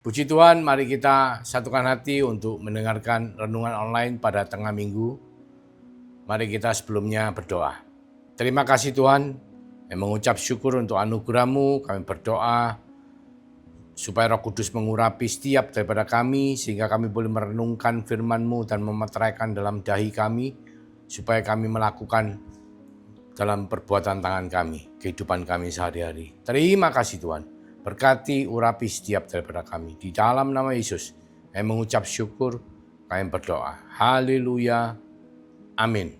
Puji Tuhan, mari kita satukan hati untuk mendengarkan renungan online pada tengah minggu. Mari kita sebelumnya berdoa. Terima kasih Tuhan, yang mengucap syukur untuk anugerah-Mu. Kami berdoa supaya Roh Kudus mengurapi setiap daripada kami, sehingga kami boleh merenungkan firman-Mu dan memeteraikan dalam dahi kami, supaya kami melakukan dalam perbuatan tangan kami, kehidupan kami sehari-hari. Terima kasih Tuhan. Berkati, urapi setiap daripada kami. Di dalam nama Yesus, kami mengucap syukur, kami berdoa. Haleluya. Amin.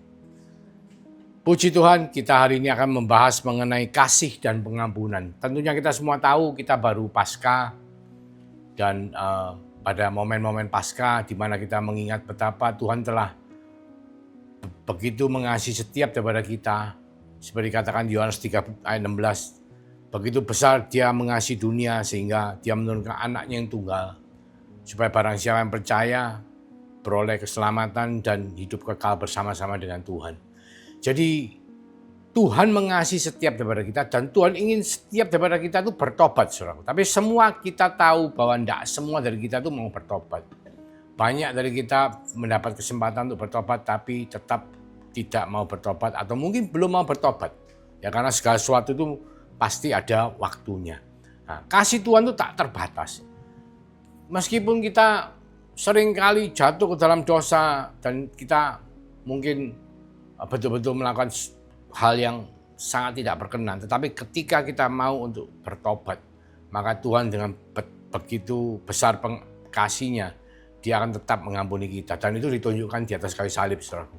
Puji Tuhan, kita hari ini akan membahas mengenai kasih dan pengampunan. Tentunya kita semua tahu kita baru Paskah, dan pada momen-momen Paskah di mana kita mengingat betapa Tuhan telah begitu mengasihi setiap daripada kita. Seperti katakan Yohanes 3 ayat 16, begitu besar dia mengasihi dunia sehingga dia menurunkan anaknya yang tunggal, supaya barang siapa yang percaya beroleh keselamatan dan hidup kekal bersama-sama dengan Tuhan. Jadi Tuhan mengasihi setiap daripada kita, dan Tuhan ingin setiap daripada kita itu bertobat, saudara. Tapi semua kita tahu bahwa tidak semua dari kita itu mau bertobat. Banyak dari kita mendapat kesempatan untuk bertobat tapi tetap tidak mau bertobat, atau mungkin belum mau bertobat. Ya, karena segala sesuatu itu pasti ada waktunya. Nah, kasih Tuhan itu tak terbatas. Meskipun kita sering kali jatuh ke dalam dosa dan kita mungkin betul-betul melakukan hal yang sangat tidak berkenan, tetapi ketika kita mau untuk bertobat, maka Tuhan dengan begitu besar kasih-Nya, Dia akan tetap mengampuni kita. Dan itu ditunjukkan di atas kayu salib, saudara.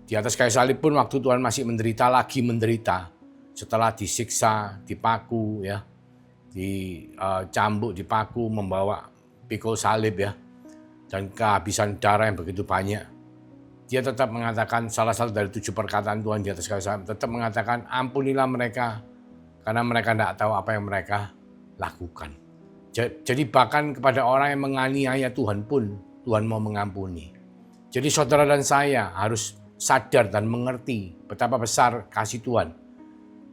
Di atas kayu salib pun waktu Tuhan masih menderita, lagi menderita, setelah disiksa, dipaku, ya, dicambuk, dipaku, membawa pikul salib, ya, dan kehabisan darah yang begitu banyak, dia tetap mengatakan, salah satu dari 7 perkataan Tuhan di atas kayu salib, tetap mengatakan, ampunilah mereka, karena mereka tidak tahu apa yang mereka lakukan. Jadi bahkan kepada orang yang menganiaya Tuhan pun, Tuhan mau mengampuni. Jadi saudara dan saya harus sadar dan mengerti betapa besar kasih Tuhan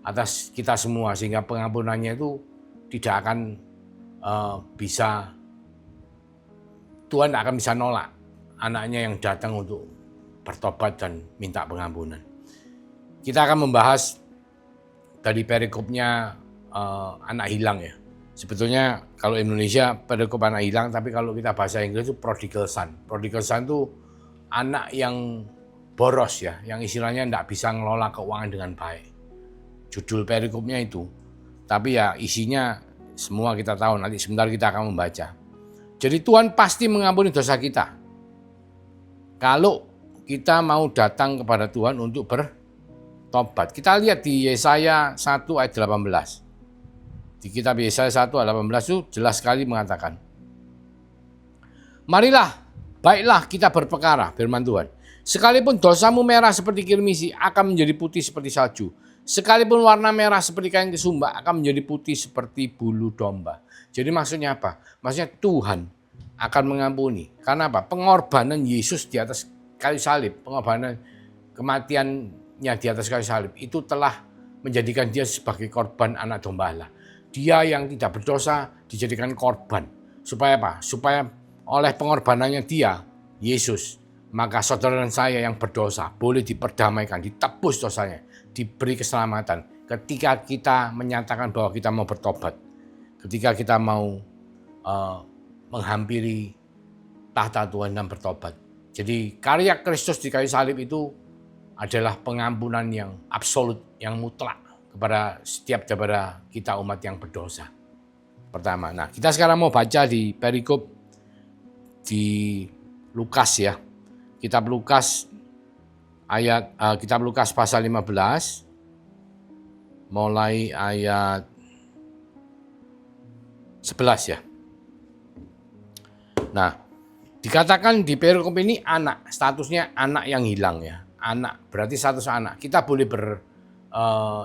atas kita semua, sehingga pengampunannya itu tidak akan bisa, Tuhan tidak akan bisa nolak anaknya yang datang untuk bertobat dan minta pengampunan. Kita akan membahas dari perikopnya anak hilang, ya. Sebetulnya kalau Indonesia perikop anak hilang, tapi kalau kita bahasa Inggris itu prodigal son. Prodigal son itu anak yang boros, ya, yang istilahnya tidak bisa ngelola keuangan dengan baik. Judul perikopnya itu, tapi ya isinya semua kita tahu, nanti sebentar kita akan membaca. Jadi Tuhan pasti mengampuni dosa kita kalau kita mau datang kepada Tuhan untuk bertobat. Kita lihat di Yesaya 1 ayat 18. Di kitab Yesaya 1 ayat 18 itu jelas sekali mengatakan, marilah, baiklah kita berperkara, firman Tuhan. Sekalipun dosamu merah seperti kirmisi, akan menjadi putih seperti salju. Sekalipun warna merah seperti kain kesumba, akan menjadi putih seperti bulu domba. Jadi maksudnya apa? Maksudnya Tuhan akan mengampuni. Karena apa? Pengorbanan Yesus di atas kayu salib, pengorbanan kematiannya di atas kayu salib, itu telah menjadikan dia sebagai korban anak domba Allah. Dia yang tidak berdosa dijadikan korban. Supaya apa? Supaya oleh pengorbanannya dia, Yesus, maka saudara dan saya yang berdosa boleh diperdamaikan, ditebus dosanya, diberi keselamatan ketika kita menyatakan bahwa kita mau bertobat, ketika kita mau menghampiri tahta Tuhan dan bertobat. Jadi karya Kristus di kayu salib itu adalah pengampunan yang absolut, yang mutlak kepada setiap daripada kita umat yang berdosa. Pertama, nah kita sekarang mau baca di perikop di Lukas, ya. Kitab Lukas pasal 15 mulai ayat 11, ya. Nah, dikatakan di perikop ini anak, statusnya anak yang hilang, ya. Anak, berarti status anak. Kita boleh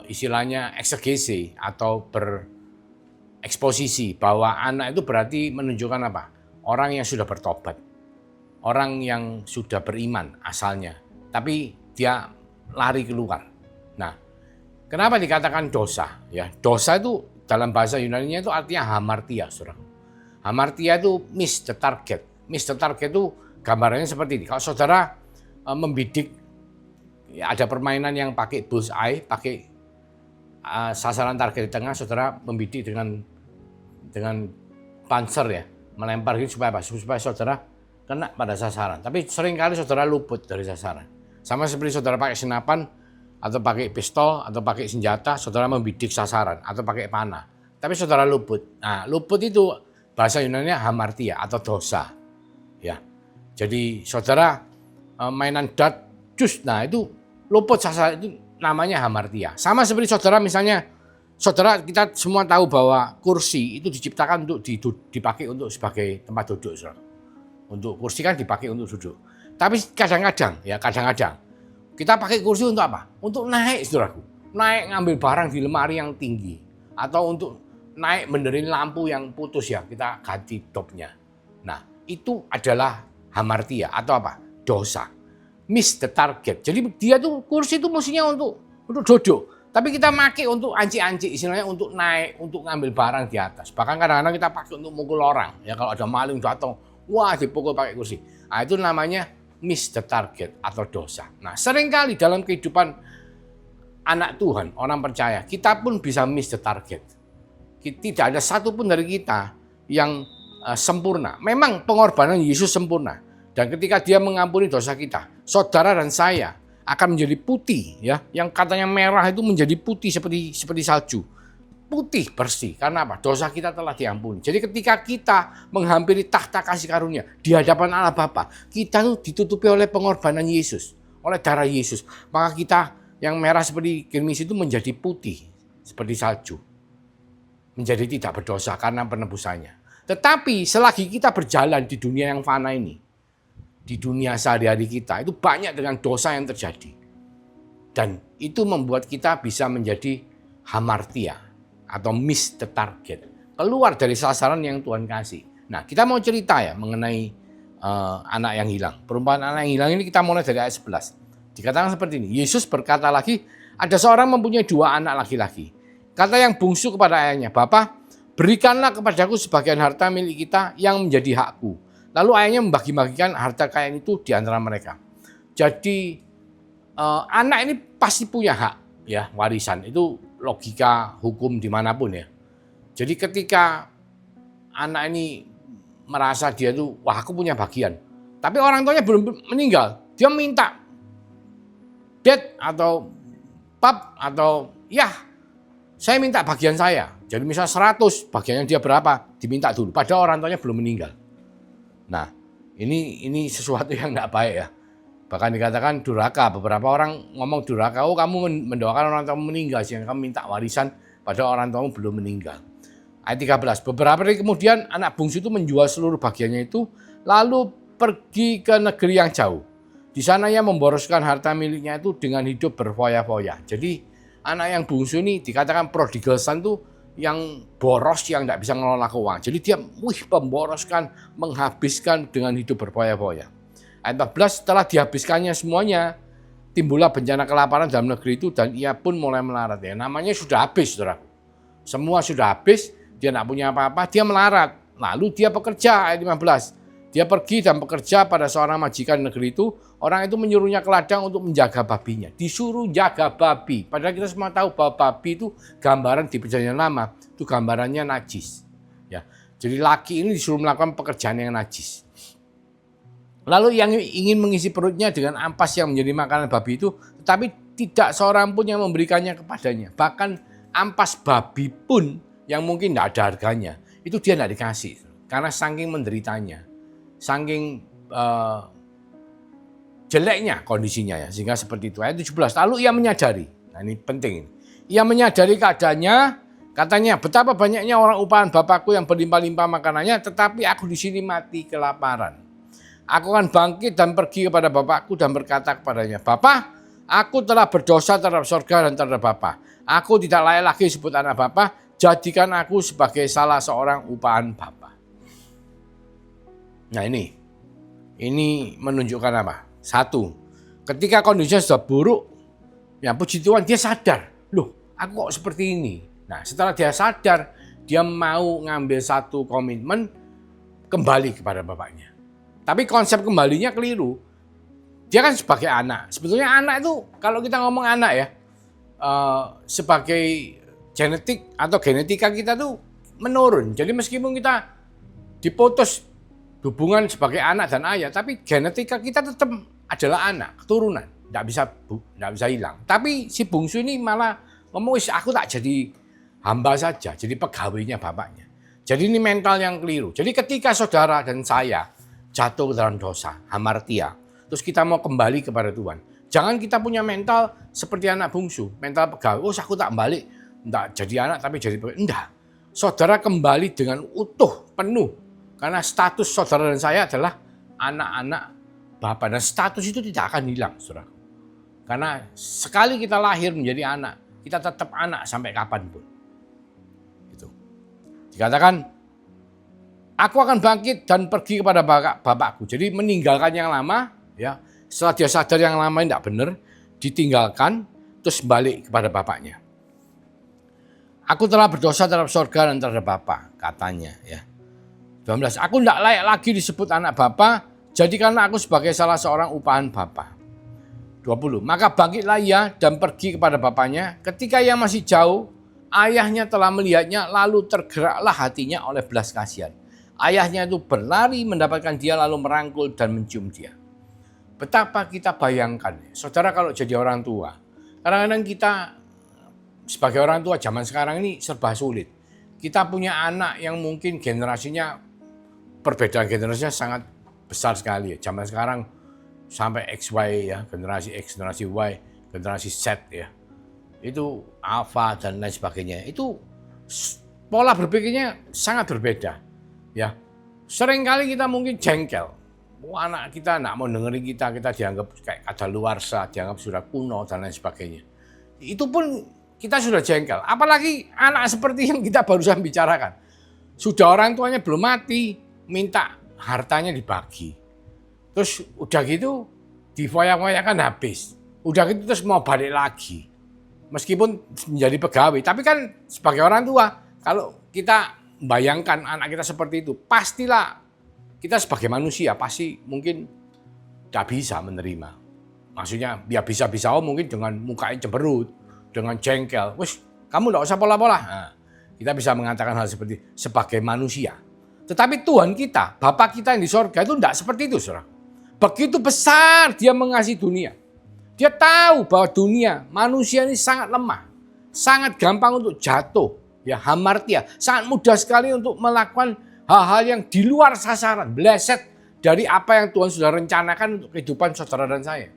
istilahnya eksegesi atau bereksposisi bahwa anak itu berarti menunjukkan apa? Orang yang sudah bertobat. Orang yang sudah beriman asalnya, tapi dia lari keluar. Nah, kenapa dikatakan dosa? Ya, dosa itu dalam bahasa Yunani-nya itu artinya hamartia, saudara. Hamartia itu miss the target. Miss the target itu gambarannya seperti ini. Kalau saudara membidik, ya ada permainan yang pakai bullseye, pakai sasaran target di tengah, saudara membidik dengan panser ya, melempar gitu supaya apa? Supaya saudara kena pada sasaran. Tapi seringkali saudara luput dari sasaran. Sama seperti saudara pakai senapan atau pakai pistol atau pakai senjata, saudara membidik sasaran atau pakai panah. Tapi saudara luput. Nah, luput itu bahasa Yunani-nya hamartia atau dosa. Ya. Jadi saudara mainan dart, nah itu luput sasaran, itu namanya hamartia. Sama seperti saudara misalnya, saudara kita semua tahu bahwa kursi itu diciptakan untuk dipakai untuk sebagai tempat duduk, saudara. Untuk kursi kan dipakai untuk duduk. Tapi kadang-kadang kita pakai kursi untuk apa? Untuk naik, saudaraku. Naik ngambil barang di lemari yang tinggi. Atau untuk naik benerin lampu yang putus ya, kita ganti dopnya. Nah, itu adalah hamartia atau apa? Dosa. Miss the target. Jadi dia tuh kursi itu mestinya untuk duduk. Tapi kita pakai untuk anci-anci, istilahnya untuk naik, untuk ngambil barang di atas. Bahkan kadang-kadang kita pakai untuk mukul orang. Ya kalau ada maling datang, wah dipukul pakai kursi. Nah, itu namanya miss the target atau dosa. Nah, seringkali dalam kehidupan anak Tuhan, orang percaya, kita pun bisa miss the target. Tidak ada satupun dari kita yang sempurna. Memang pengorbanan Yesus sempurna. Dan ketika dia mengampuni dosa kita, saudara dan saya akan menjadi putih, ya. Yang katanya merah itu menjadi putih seperti salju. Putih bersih. Karena apa? Dosa kita telah diampuni. Jadi ketika kita menghampiri tahta kasih karunia di hadapan Allah Bapa, kita tuh ditutupi oleh pengorbanan Yesus, oleh darah Yesus. Maka kita yang merah seperti kirmis itu menjadi putih seperti salju. Menjadi tidak berdosa karena penebusannya. Tetapi selagi kita berjalan di dunia yang fana ini, di dunia sehari-hari kita, itu banyak dengan dosa yang terjadi. Dan itu membuat kita bisa menjadi hamartia atau miss the target. Keluar dari sasaran yang Tuhan kasih. Nah, kita mau cerita ya mengenai anak yang hilang. Perumpamaan anak yang hilang ini kita mulai dari ayat 11. Dikatakan seperti ini, Yesus berkata lagi, ada seorang mempunyai 2 anak laki-laki. Kata yang bungsu kepada ayahnya, Bapa, berikanlah kepadaku sebagian harta milik kita yang menjadi hakku. Lalu ayahnya membagi-bagikan harta kekayaan itu di antara mereka. Jadi anak ini pasti punya hak, ya, warisan. Itu logika hukum dimanapun ya. Jadi ketika anak ini merasa dia tuh, wah aku punya bagian. Tapi orang tuanya belum meninggal. Dia minta dad atau pap atau ya saya minta bagian saya. Jadi misal 100, bagiannya dia berapa? Diminta dulu. Padahal orang tuanya belum meninggal. Nah ini sesuatu yang tidak baik ya. Bahkan dikatakan durhaka. Beberapa orang ngomong durhaka, oh kamu mendoakan orang tuamu meninggal sehingga kamu minta warisan padahal orang tuamu belum meninggal. Ayat 13, beberapa hari kemudian anak bungsu itu menjual seluruh bagiannya itu lalu pergi ke negeri yang jauh. Di sana ia memboroskan harta miliknya itu dengan hidup berfoya-foya. Jadi anak yang bungsu ini dikatakan prodigal son itu yang boros, yang tidak bisa ngelola keuangan. Jadi dia memboroskan, menghabiskan dengan hidup berfoya-foya. Ayat 14, setelah dihabiskannya semuanya, timbullah bencana kelaparan dalam negeri itu dan ia pun mulai melarat. Ya, namanya sudah habis, saudara. Semua sudah habis, dia tidak punya apa-apa, dia melarat. Lalu dia bekerja, ayat 15. Dia pergi dan bekerja pada seorang majikan negeri itu. Orang itu menyuruhnya ke ladang untuk menjaga babinya. Disuruh jaga babi. Padahal kita semua tahu bahwa babi itu gambaran di Perjanjian Lama. Itu gambarannya najis. Ya, jadi laki ini disuruh melakukan pekerjaan yang najis. Lalu yang ingin mengisi perutnya dengan ampas yang menjadi makanan babi itu, tetapi tidak seorang pun yang memberikannya kepadanya. Bahkan ampas babi pun yang mungkin tidak ada harganya, itu dia tidak dikasih. Karena saking menderitanya, saking jeleknya kondisinya ya, sehingga seperti itu. Ayat 17, lalu ia menyadari, nah ini penting, ia menyadari keadaannya, katanya betapa banyaknya orang upahan Bapakku yang berlimpah-limpah makanannya, tetapi aku di sini mati kelaparan. Aku akan bangkit dan pergi kepada Bapakku dan berkata kepadanya, Bapa, aku telah berdosa terhadap surga dan terhadap Bapa. Aku tidak layak lagi disebut anak Bapa, jadikan aku sebagai salah seorang upahan Bapa. Nah ini menunjukkan apa? Satu, ketika kondisinya sudah buruk, ya puji Tuhan dia sadar, loh aku kok seperti ini. Nah setelah dia sadar, dia mau ngambil satu komitmen, kembali kepada bapaknya. Tapi konsep kembalinya keliru. Dia kan sebagai anak. Sebetulnya anak itu, kalau kita ngomong anak ya, sebagai genetik atau genetika kita tuh menurun. Jadi meskipun kita diputus hubungan sebagai anak dan ayah, tapi genetika kita tetap adalah anak, keturunan. Nggak bisa hilang. Tapi si bungsu ini malah ngomong, aku tak jadi hamba saja, jadi pegawainya bapaknya. Jadi ini mental yang keliru. Jadi ketika saudara dan saya jatuh dalam dosa, hamartia, terus kita mau kembali kepada Tuhan, jangan kita punya mental seperti anak bungsu, mental pegawai. Aku tak balik, enggak jadi anak tapi jadi pegawai. Enggak. Saudara kembali dengan utuh, penuh. Karena status saudara dan saya adalah anak-anak Bapa. Dan status itu tidak akan hilang, saudara. Karena sekali kita lahir menjadi anak, kita tetap anak sampai kapanpun. Itu. Dikatakan, aku akan bangkit dan pergi kepada bapakku. Jadi meninggalkan yang lama, ya. Setelah dia sadar yang lama tidak benar, ditinggalkan, terus balik kepada bapaknya. Aku telah berdosa terhadap sorga dan terhadap Bapa, katanya. Ya. 12. Aku tidak layak lagi disebut anak Bapa, jadikanlah aku sebagai salah seorang upahan Bapa. 20. Maka bangkitlah ia dan pergi kepada bapaknya. Ketika ia masih jauh, ayahnya telah melihatnya, lalu tergeraklah hatinya oleh belas kasihan. Ayahnya itu berlari mendapatkan dia, lalu merangkul dan mencium dia. Betapa kita bayangkan, saudara, kalau jadi orang tua. Kadang-kadang kita sebagai orang tua zaman sekarang ini serba sulit. Kita punya anak yang mungkin generasinya, perbedaan generasinya sangat besar sekali. Zaman sekarang sampai XY ya, generasi X, generasi Y, generasi Z ya. Itu Alpha dan lain sebagainya. Itu pola berpikirnya sangat berbeda. Ya, seringkali kita mungkin jengkel. Anak kita nggak mau dengerin kita dianggap kayak kadaluarsa, dianggap sudah kuno dan lain sebagainya. Itu pun kita sudah jengkel. Apalagi anak seperti yang kita barusan bicarakan. Sudah orang tuanya belum mati, minta hartanya dibagi. Terus udah gitu difoyak-foyakan habis. Udah gitu terus mau balik lagi. Meskipun menjadi pegawai. Tapi kan sebagai orang tua, kalau kita bayangkan anak kita seperti itu, pastilah kita sebagai manusia pasti mungkin tidak bisa menerima. Maksudnya ya bisa-bisa mungkin dengan mukanya cemberut, dengan jengkel. Wis, kamu tidak usah pola-pola. Nah, kita bisa mengatakan hal seperti sebagai manusia. Tetapi Tuhan kita, Bapa kita yang di sorga itu tidak seperti itu, saudara. Begitu besar dia mengasihi dunia. Dia tahu bahwa dunia, manusia ini sangat lemah. Sangat gampang untuk jatuh. Ya, hamartia. Sangat mudah sekali untuk melakukan hal-hal yang di luar sasaran. Meleset dari apa yang Tuhan sudah rencanakan untuk kehidupan saudara dan saya.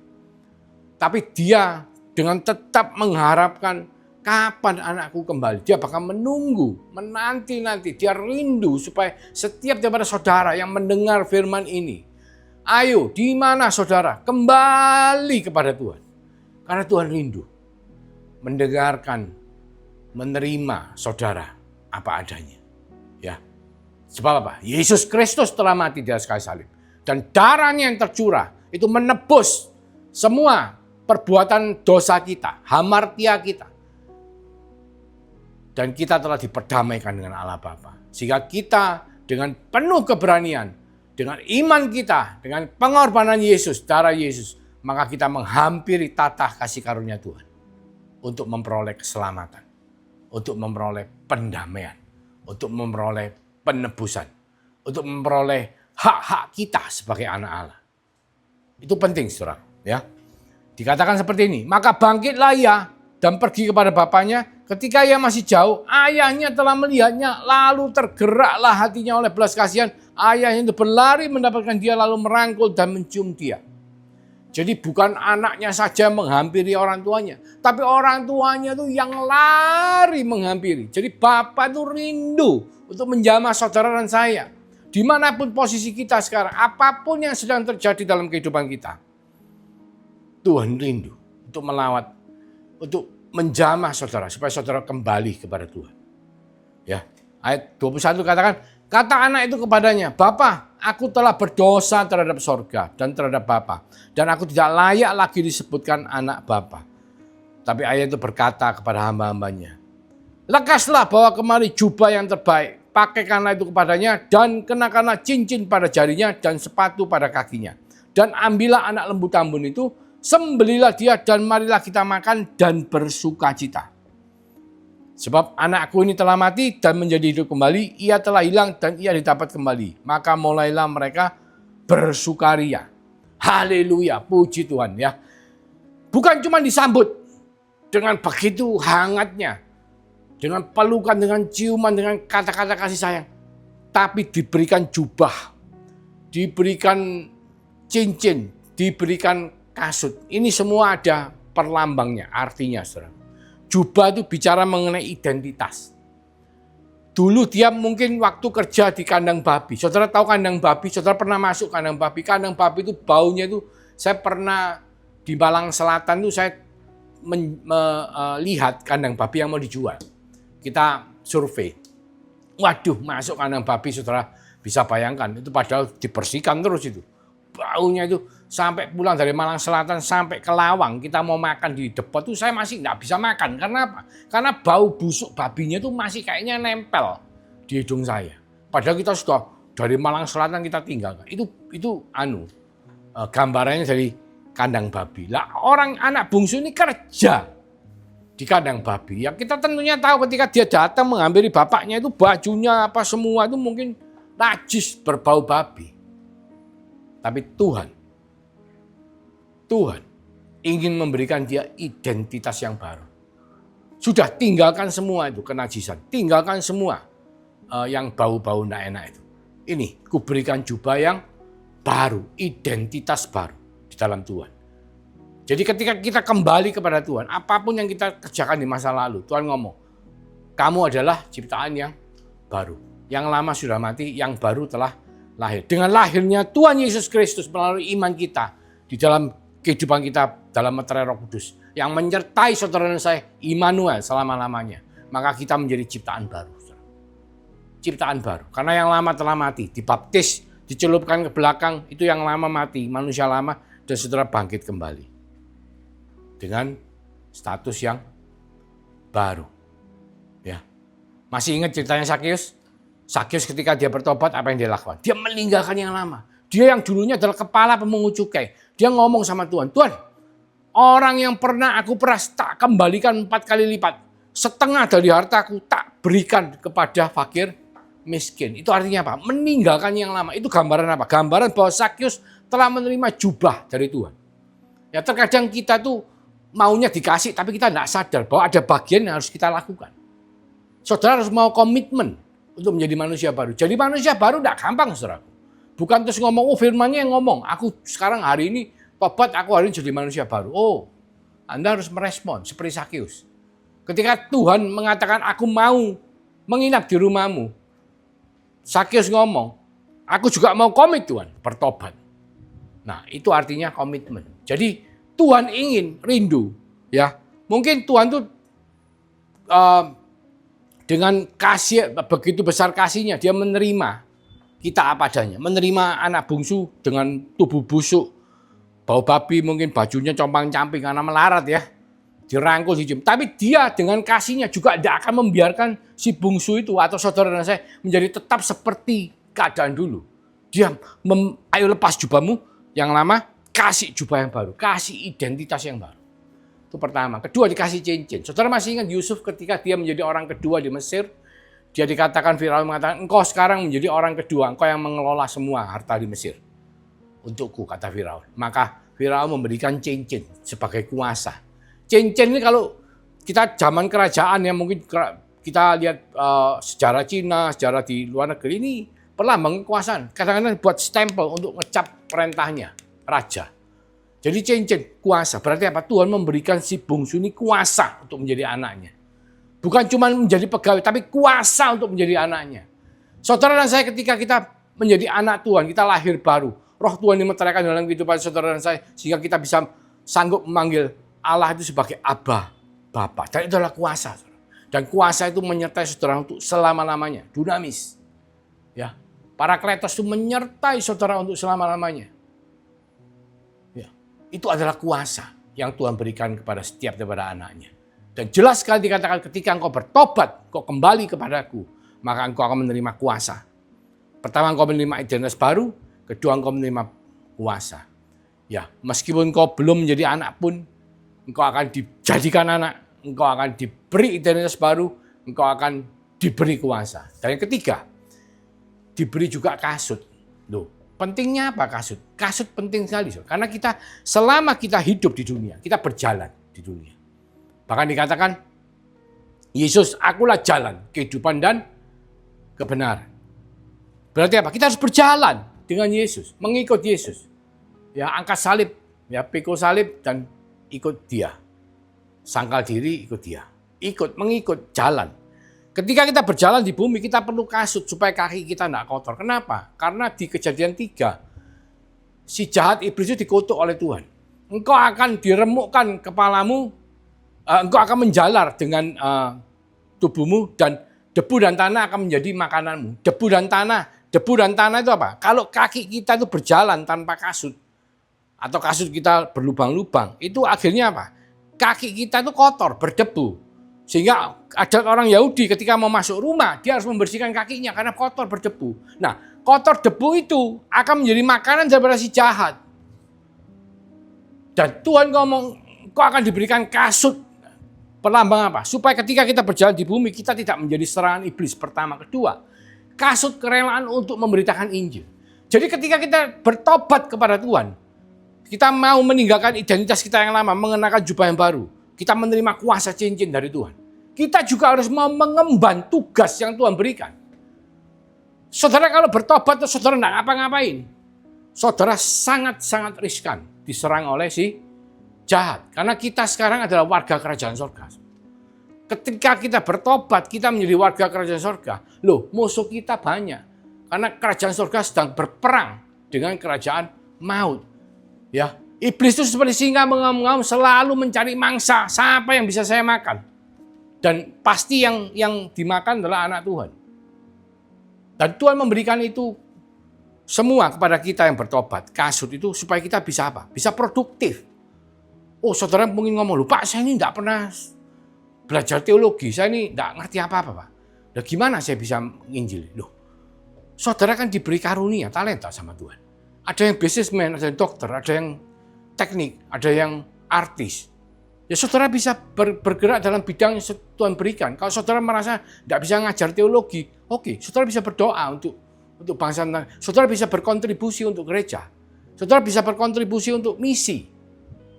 Tapi dia dengan tetap mengharapkan kapan anakku kembali. Dia bahkan menunggu, menanti-nanti. Dia rindu supaya setiap daripada saudara yang mendengar firman ini, ayo, di mana saudara? Kembali kepada Tuhan. Karena Tuhan rindu mendengarkan, menerima saudara apa adanya. Ya. Sebab apa? Yesus Kristus telah mati di atas kayu salib. Dan darahnya yang tercurah itu menebus semua perbuatan dosa kita, hamartia kita. Dan kita telah diperdamaikan dengan Allah Bapa. Sehingga kita dengan penuh keberanian, dengan iman kita, dengan pengorbanan Yesus, darah Yesus, maka kita menghampiri tatah kasih karunia Tuhan untuk memperoleh keselamatan, untuk memperoleh pendamaian, untuk memperoleh penebusan, untuk memperoleh hak-hak kita sebagai anak Allah. Itu penting, saudara. Ya. Dikatakan seperti ini, maka bangkitlah ia dan pergi kepada bapaknya. Ketika ia masih jauh, ayahnya telah melihatnya, lalu tergeraklah hatinya oleh belas kasihan. Ayahnya itu berlari mendapatkan dia, lalu merangkul dan mencium dia. Jadi bukan anaknya saja menghampiri orang tuanya, tapi orang tuanya itu yang lari menghampiri. Jadi Bapak itu rindu untuk menjamah saudara dan saya. Dimanapun posisi kita sekarang, apapun yang sedang terjadi dalam kehidupan kita, Tuhan rindu untuk melawat, untuk menjamah saudara, supaya saudara kembali kepada Tuhan. Ya, ayat 21 katakan, kata anak itu kepadanya, Bapa, aku telah berdosa terhadap sorga dan terhadap Bapa, dan aku tidak layak lagi disebutkan anak Bapa. Tapi ayah itu berkata kepada hamba-hambanya, lekaslah bawa kemari jubah yang terbaik, pakaikanlah itu kepadanya, dan kenakanlah cincin pada jarinya dan sepatu pada kakinya. Dan ambillah anak lembu tambun itu, sembelilah dia, dan marilah kita makan dan bersukacita. Sebab anakku ini telah mati dan menjadi hidup kembali, ia telah hilang dan ia didapat kembali. Maka mulailah mereka bersukaria. Haleluya, puji Tuhan ya. Bukan cuma disambut dengan begitu hangatnya, dengan pelukan, dengan ciuman, dengan kata-kata kasih sayang. Tapi diberikan jubah, diberikan cincin, diberikan kasut. Ini semua ada perlambangnya, artinya saudara. Jubah itu bicara mengenai identitas. Dulu dia mungkin waktu kerja di kandang babi. Saudara tahu kandang babi? Saudara pernah masuk kandang babi? Kandang babi itu baunya itu, saya pernah di Malang Selatan itu saya melihat kandang babi yang mau dijual. Kita survei. Waduh, masuk kandang babi, saudara bisa bayangkan. Itu padahal dibersihkan terus itu. Baunya itu sampai pulang dari Malang Selatan sampai ke Lawang, kita mau makan di Depot tuh saya masih nggak bisa makan. Karena apa? Karena bau busuk babinya itu masih kayaknya nempel di hidung saya. Padahal kita sudah dari Malang Selatan kita tinggalkan. Itu gambarannya dari kandang babi. Lah orang anak bungsu ini kerja di kandang babi. Ya kita tentunya tahu ketika dia datang menghampiri bapaknya itu bajunya apa semua itu mungkin najis berbau babi. Tapi Tuhan ingin memberikan dia identitas yang baru. Sudah tinggalkan semua itu kenajisan, tinggalkan semua yang bau-bau tidak enak itu. Ini kuberikan jubah yang baru, identitas baru di dalam Tuhan. Jadi ketika kita kembali kepada Tuhan, apapun yang kita kerjakan di masa lalu, Tuhan ngomong, kamu adalah ciptaan yang baru. Yang lama sudah mati, yang baru telah lahir. Dengan lahirnya Tuhan Yesus Kristus melalui iman kita di dalam kehidupan kita dalam meterai Roh Kudus yang menyertai saudara dan saya, Immanuel, selama-lamanya. Maka kita menjadi ciptaan baru. Ciptaan baru. Karena yang lama telah mati, dibaptis, dicelupkan ke belakang, itu yang lama mati, manusia lama, dan saudara bangkit kembali. Dengan status yang baru. Ya. Masih ingat ceritanya Sakeus? Sakeus ketika dia bertobat, apa yang dia lakukan? Dia meninggalkan yang lama. Dia yang dulunya adalah kepala pemungut cukai. Dia ngomong sama Tuhan, Tuhan, orang yang pernah aku peras tak kembalikan 4 kali lipat. Setengah dari hartaku tak berikan kepada fakir miskin. Itu artinya apa? Meninggalkan yang lama. Itu gambaran apa? Gambaran bahwa Sakeus telah menerima jubah dari Tuhan. Ya terkadang kita tuh maunya dikasih, tapi kita tidak sadar bahwa ada bagian yang harus kita lakukan. Saudara harus mau komitmen untuk menjadi manusia baru. Jadi manusia baru tidak gampang, saudara. Bukan terus ngomong, firmannya yang ngomong. Aku sekarang hari ini tobat, aku hari ini jadi manusia baru. Oh, Anda harus merespon seperti Sakeus. Ketika Tuhan mengatakan, aku mau menginap di rumahmu. Sakeus ngomong, aku juga mau komit Tuhan, bertobat. Nah, itu artinya komitmen. Jadi Tuhan ingin rindu. Ya, mungkin Tuhan tuh dengan kasih, begitu besar kasihnya, dia menerima kita apa adanya. Menerima anak bungsu dengan tubuh busuk, bau babi, mungkin bajunya compang-camping karena melarat ya. Dirangkul, dicium. Tapi dia dengan kasihnya juga tidak akan membiarkan si bungsu itu atau saudara dan saya menjadi tetap seperti keadaan dulu. Dia, ayo lepas jubahmu yang lama, kasih jubah yang baru, kasih identitas yang baru. Itu pertama. Kedua, dikasih cincin. Saudara masih ingat Yusuf ketika dia menjadi orang kedua di Mesir? Dia dikatakan, Firaun mengatakan, engkau sekarang menjadi orang kedua, engkau yang mengelola semua harta di Mesir. Untukku, kata Firaun. Maka Firaun memberikan cincin sebagai kuasa. Cincin ini kalau kita zaman kerajaan yang mungkin kita lihat sejarah Cina, sejarah di luar negeri ini perlambang kekuasaan. Kadang-kadang buat stempel untuk ngecap perintahnya, raja. Jadi cincin, kuasa. Berarti apa? Tuhan memberikan si bungsu ini kuasa untuk menjadi anaknya. Bukan cuma menjadi pegawai, tapi kuasa untuk menjadi anaknya. Saudara dan saya ketika kita menjadi anak Tuhan, kita lahir baru. Roh Tuhan dimeteraikan dalam kehidupan saudara dan saya, sehingga kita bisa sanggup memanggil Allah itu sebagai Abba, Bapa. Dan itu adalah kuasa. Dan kuasa itu menyertai saudara untuk selama-lamanya. Dunamis. Ya. Parakletos itu menyertai saudara untuk selama-lamanya. Itu adalah kuasa yang Tuhan berikan kepada setiap daripada anaknya. Dan jelas sekali dikatakan ketika engkau bertobat, engkau kembali kepadaku, maka engkau akan menerima kuasa. Pertama, engkau menerima identitas baru, kedua, engkau menerima kuasa. Ya, meskipun engkau belum menjadi anak pun, engkau akan dijadikan anak, engkau akan diberi identitas baru, engkau akan diberi kuasa. Dan yang ketiga, diberi juga kasut. Loh, pentingnya apa kasut? Kasut penting sekali, karena kita selama kita hidup di dunia, kita berjalan di dunia. Bahkan dikatakan, Yesus, akulah jalan, kehidupan dan kebenaran. Berarti apa? Kita harus berjalan dengan Yesus, mengikut Yesus. Ya, angkat salib, ya, pikul salib dan ikut Dia. Sangkal diri, ikut Dia. Mengikut, jalan. Ketika kita berjalan di bumi, kita perlu kasut supaya kaki kita tidak kotor. Kenapa? Karena di Kejadian 3, si jahat iblis itu dikutuk oleh Tuhan. Engkau akan diremukkan kepalamu, engkau akan menjalar dengan tubuhmu, dan debu dan tanah akan menjadi makananmu. Debu dan tanah itu apa? Kalau kaki kita itu berjalan tanpa kasut, atau kasut kita berlubang-lubang, itu akhirnya apa? Kaki kita itu kotor, berdebu. Sehingga ada orang Yahudi ketika mau masuk rumah, dia harus membersihkan kakinya karena kotor, berdebu. Nah, kotor debu itu akan menjadi makanan daripada si jahat. Dan Tuhan ngomong, kau akan diberikan kasut. Perlambang apa? Supaya ketika kita berjalan di bumi, kita tidak menjadi serangan iblis. Pertama. Kedua, kasut kerelaan untuk memberitakan Injil. Jadi ketika kita bertobat kepada Tuhan, kita mau meninggalkan identitas kita yang lama, mengenakan jubah yang baru. Kita menerima kuasa cincin dari Tuhan. Kita juga harus mau mengemban tugas yang Tuhan berikan. Saudara kalau bertobat, saudara tidak ngapa-ngapain. Saudara sangat-sangat riskan diserang oleh si jahat. Karena kita sekarang adalah warga kerajaan surga. Ketika kita bertobat, kita menjadi warga kerajaan surga. Loh, musuh kita banyak. Karena kerajaan surga sedang berperang dengan kerajaan maut. Ya, iblis itu seperti singa mengaum-ngaum, selalu mencari mangsa. Siapa yang bisa saya makan? Dan pasti yang dimakan adalah anak Tuhan. Dan Tuhan memberikan itu semua kepada kita yang bertobat. Kasut itu supaya kita bisa apa? Bisa produktif. Oh, saudara mungkin ngomong, loh Pak, saya ini tidak pernah belajar teologi. Saya ini tidak ngerti apa-apa, Pak. Nah, gimana saya bisa menginjili? Loh, saudara kan diberi karunia, talenta sama Tuhan. Ada yang businessman, ada yang dokter, ada yang teknik, ada yang artis. Ya saudara bisa bergerak dalam bidang yang Tuhan berikan. Kalau saudara merasa tidak bisa ngajar teologi, oke, saudara bisa berdoa untuk bangsa. Saudara bisa berkontribusi untuk gereja. Saudara bisa berkontribusi untuk misi.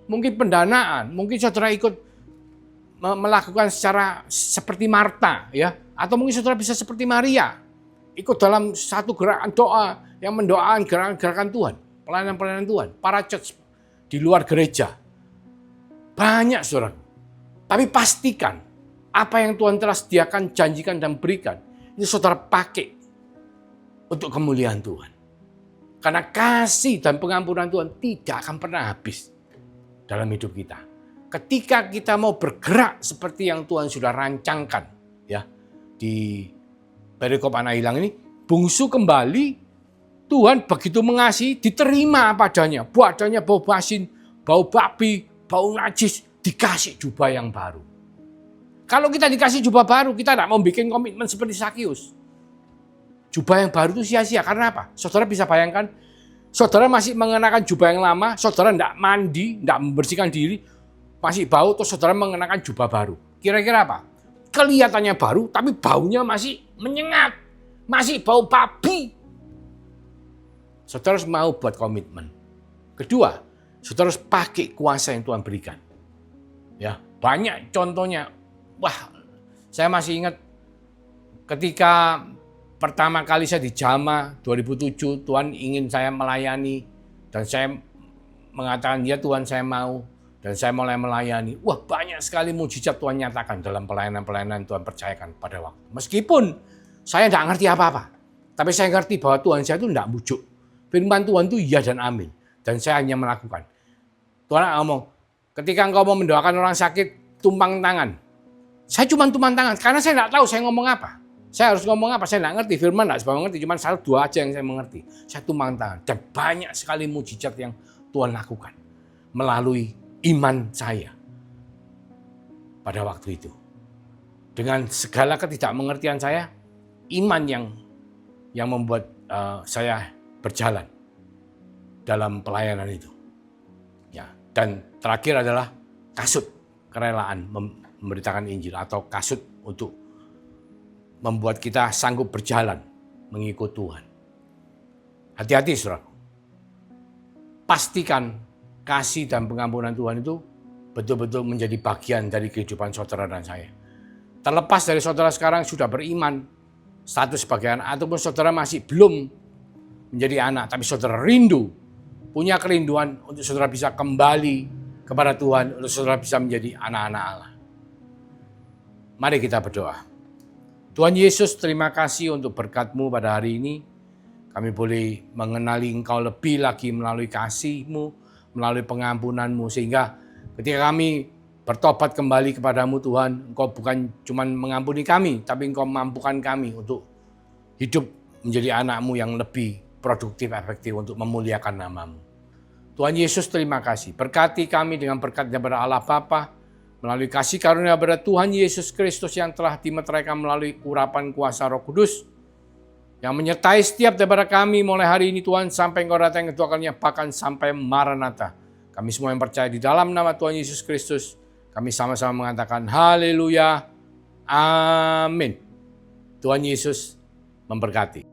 Mungkin pendanaan, mungkin saudara ikut melakukan secara seperti Marta, ya, atau mungkin saudara bisa seperti Maria, ikut dalam satu gerakan doa yang mendoakan gerakan-gerakan Tuhan, pelayanan-pelayanan Tuhan, para church di luar gereja. Banyak saudara. Tapi pastikan apa yang Tuhan telah sediakan, janjikan dan berikan, itu saudara pakai untuk kemuliaan Tuhan. Karena kasih dan pengampunan Tuhan tidak akan pernah habis dalam hidup kita. Ketika kita mau bergerak seperti yang Tuhan sudah rancangkan, ya, di perikop anak hilang ini, bungsu kembali, Tuhan begitu mengasihi, diterima padanya. Badannya bau basin, bau babi, bau najis, dikasih jubah yang baru. Kalau kita dikasih jubah baru, kita tidak mau bikin komitmen seperti Sakius. Jubah yang baru itu sia-sia. Karena apa? Saudara bisa bayangkan, saudara masih mengenakan jubah yang lama, saudara tidak mandi, tidak membersihkan diri, masih bau, terus saudara mengenakan jubah baru. Kira-kira apa? Kelihatannya baru, tapi baunya masih menyengat. Masih bau babi. Saudara harus mau buat komitmen. Kedua, saudara harus pakai kuasa yang Tuhan berikan. Ya, banyak contohnya. Wah, saya masih ingat ketika pertama kali saya di Jama 2007, Tuhan ingin saya melayani dan saya mengatakan, ya Tuhan saya mau, dan saya mulai melayani. Wah, banyak sekali mujizat Tuhan nyatakan dalam pelayanan-pelayanan Tuhan percayakan pada waktu. Meskipun saya tidak ngerti apa-apa, tapi saya ngerti bahwa Tuhan saya itu tidak bujuk. Firman Tuhan itu iya dan amin. Dan saya hanya melakukan. Tuhan ngomong, ketika engkau mau mendoakan orang sakit, tumpang tangan. Saya cuma tumpang tangan, karena saya tidak tahu saya ngomong apa. Saya harus ngomong apa, saya tidak ngerti. Firman tidak sebab mengerti, cuma satu dua aja yang saya mengerti. Saya tumpang tangan. Dan banyak sekali mujizat yang Tuhan lakukan. Melalui iman saya. Pada waktu itu. Dengan segala ketidakmengertian saya, iman yang membuat saya berjalan dalam pelayanan itu. Ya, dan terakhir adalah kasut kerelaan memberitakan Injil atau kasut untuk membuat kita sanggup berjalan mengikut Tuhan. Hati-hati saudara. Pastikan kasih dan pengampunan Tuhan itu betul-betul menjadi bagian dari kehidupan saudara dan saya. Terlepas dari saudara sekarang sudah beriman, status sebagai anak, ataupun saudara masih belum menjadi anak, tapi saudara rindu, punya kerinduan untuk saudara bisa kembali kepada Tuhan, untuk saudara bisa menjadi anak-anak Allah. Mari kita berdoa. Tuhan Yesus, terima kasih untuk berkat-Mu pada hari ini. Kami boleh mengenali Engkau lebih lagi melalui kasih-Mu, melalui pengampunan-Mu, sehingga ketika kami bertobat kembali kepadamu Tuhan, Engkau bukan cuma mengampuni kami, tapi Engkau memampukan kami untuk hidup menjadi anak-Mu yang lebih produktif, efektif untuk memuliakan nama-Mu. Tuhan Yesus, terima kasih. Berkati kami dengan berkat daripada Allah Bapa, melalui kasih karunia daripada Tuhan Yesus Kristus yang telah dimeteraikan melalui urapan kuasa Roh Kudus, yang menyertai setiap daripada kami mulai hari ini Tuhan, sampai Engkau datang kedua kalinya, bahkan sampai Maranatha. Kami semua yang percaya di dalam nama Tuhan Yesus Kristus, kami sama-sama mengatakan haleluya, amin. Tuhan Yesus memberkati.